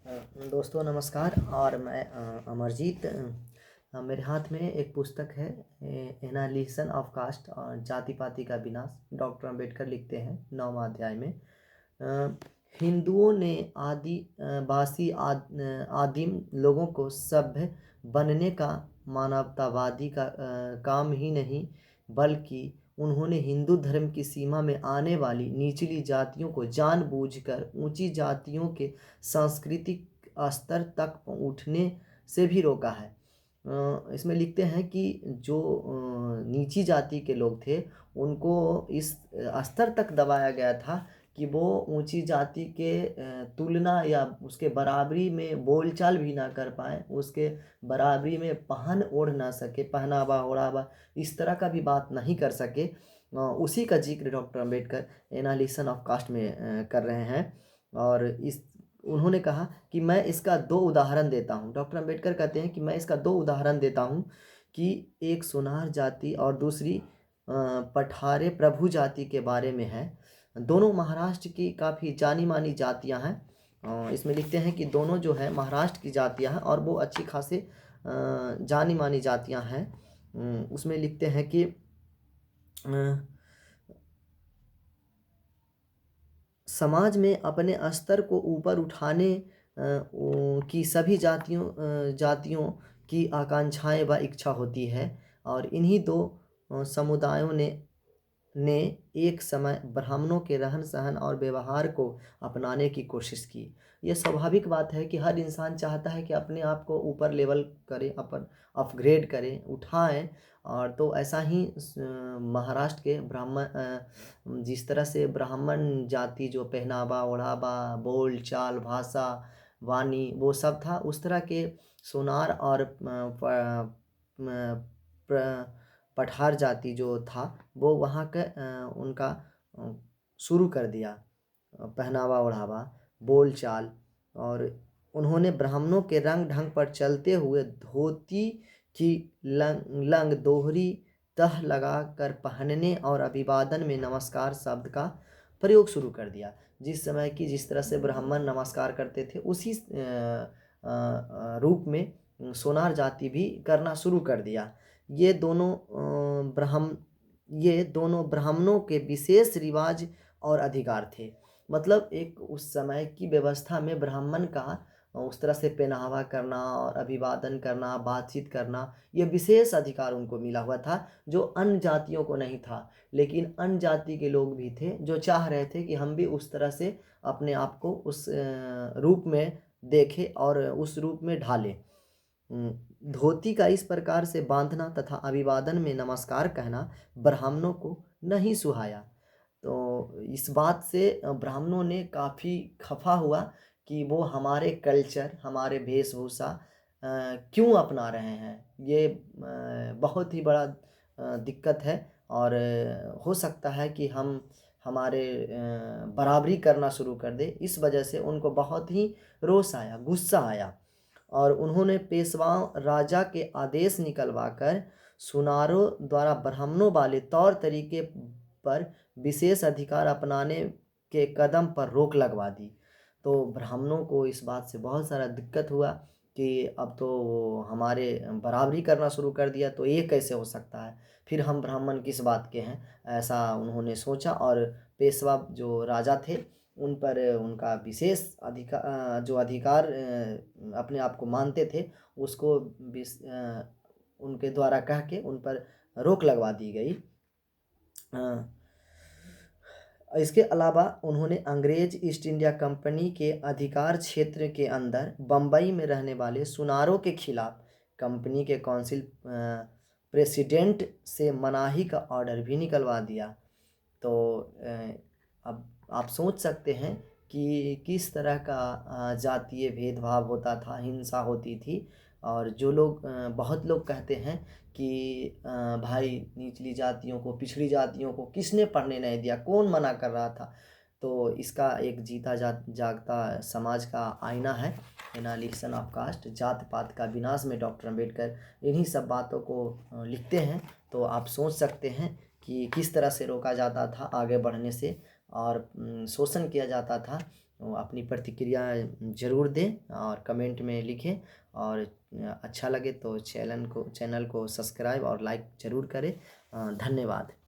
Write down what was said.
दोस्तों नमस्कार। और मैं अमरजीत। मेरे हाथ में एक पुस्तक है, एनालिसिस ऑफ कास्ट और जाति पाति का विनाश। डॉक्टर अंबेडकर लिखते हैं 9वां अध्याय में। हिंदुओं ने आदिम लोगों को सभ्य बनने का मानवतावादी का काम ही नहीं, बल्कि उन्होंने हिंदू धर्म की सीमा में आने वाली निचली जातियों को जानबूझकर ऊंची जातियों के सांस्कृतिक स्तर तक उठने से भी रोका है। इसमें लिखते हैं कि जो नीची जाति के लोग थे उनको इस स्तर तक दबाया गया था कि वो ऊंची जाति के तुलना या उसके बराबरी में बोलचाल भी ना कर पाए, उसके बराबरी में पहन ओढ़ ना सके, पहनावा ओढ़ावा इस तरह का भी बात नहीं कर सके। उसी का जिक्र doctor Ambedkar analysis of caste में कर रहे हैं। और इस उन्होंने कहा कि मैं इसका दो उदाहरण देता हूँ। डॉक्टर अंबेडकर कहते हैं कि मैं इसका दो उदाहरण देता हूँ कि एक सोनार जाति और दूसरी पठारे प्रभु जाति के बारे में है। दोनों महाराष्ट्र की काफ़ी जानी मानी जातियाँ हैं। इसमें लिखते हैं कि दोनों जो है महाराष्ट्र की जातियाँ हैं और वो अच्छी खासे जानी मानी जातियाँ हैं। उसमें लिखते हैं कि समाज में अपने स्तर को ऊपर उठाने की सभी जातियों की आकांक्षाएं व इच्छा होती है। और इन्हीं दो समुदायों ने एक समय ब्राह्मणों के रहन सहन और व्यवहार को अपनाने की कोशिश की। यह स्वाभाविक बात है कि हर इंसान चाहता है कि अपने आप को ऊपर लेवल करे, अपन अपग्रेड करे, उठाएं। और तो ऐसा ही महाराष्ट्र के जिस तरह से ब्राह्मण जाति जो पहनावा ओढ़ावा बोल चाल भाषा वाणी वो सब था, उस तरह के सोनार और पठार जाति जो था वो वहाँ के उनका शुरू कर दिया पहनावा ओढ़ावा बोल चाल। और उन्होंने ब्राह्मणों के रंग ढंग पर चलते हुए धोती की लंग दोहरी तह लगा कर पहनने और अभिवादन में नमस्कार शब्द का प्रयोग शुरू कर दिया। जिस तरह से ब्राह्मण नमस्कार करते थे उसी रूप में सोनार जाति भी करना शुरू कर दिया। ये दोनों ब्राह्मणों के विशेष रिवाज और अधिकार थे। मतलब एक उस समय की व्यवस्था में ब्राह्मण का उस तरह से पहनावा करना और अभिवादन करना बातचीत करना ये विशेष अधिकार उनको मिला हुआ था, जो अन्य जातियों को नहीं था। लेकिन अन्य जाति के लोग भी थे जो चाह रहे थे कि हम भी उस तरह से अपने आप को उस रूप में देखें और उस रूप में ढालें। धोती का इस प्रकार से बांधना तथा अभिवादन में नमस्कार कहना ब्राह्मणों को नहीं सुहाया। तो इस बात से ब्राह्मणों ने काफ़ी खफा हुआ कि वो हमारे कल्चर हमारे वेशभूषा क्यों अपना रहे हैं। ये बहुत ही बड़ा दिक्कत है। और हो सकता है कि हम हमारे बराबरी करना शुरू कर दे। इस वजह से उनको बहुत ही रोष आया, गुस्सा आया और उन्होंने पेशवा राजा के आदेश निकलवाकर सुनारों द्वारा ब्राह्मणों वाले तौर तरीके पर विशेष अधिकार अपनाने के कदम पर रोक लगवा दी। तो ब्राह्मणों को इस बात से बहुत सारा दिक्कत हुआ कि अब तो हमारे बराबरी करना शुरू कर दिया, तो ये कैसे हो सकता है, फिर हम ब्राह्मण किस बात के हैं, ऐसा उन्होंने सोचा। और पेशवा जो राजा थे उन पर उनका विशेष अधिकार अपने आप को मानते थे उसको उनके द्वारा कह के उन पर रोक लगवा दी गई। इसके अलावा उन्होंने अंग्रेज ईस्ट इंडिया कंपनी के अधिकार क्षेत्र के अंदर बम्बई में रहने वाले सुनारों के खिलाफ कंपनी के काउंसिल प्रेसिडेंट से मनाही का ऑर्डर भी निकलवा दिया। तो अब आप सोच सकते हैं कि किस तरह का जातीय भेदभाव होता था, हिंसा होती थी। और जो लोग बहुत लोग कहते हैं कि भाई निचली जातियों को पिछड़ी जातियों को किसने पढ़ने नहीं दिया, कौन मना कर रहा था। तो इसका एक जीता जागता समाज का आईना है एनालिसिस ऑफ कास्ट, जात पात का विनाश में डॉक्टर अंबेडकर इन्हीं सब बातों को लिखते हैं। तो आप सोच सकते हैं कि किस तरह से रोका जाता था आगे बढ़ने से और शोषण किया जाता था वो अपनी प्रतिक्रिया ज़रूर दें और कमेंट में लिखें। और अच्छा लगे तो चैनल को सब्सक्राइब और लाइक ज़रूर करें। धन्यवाद।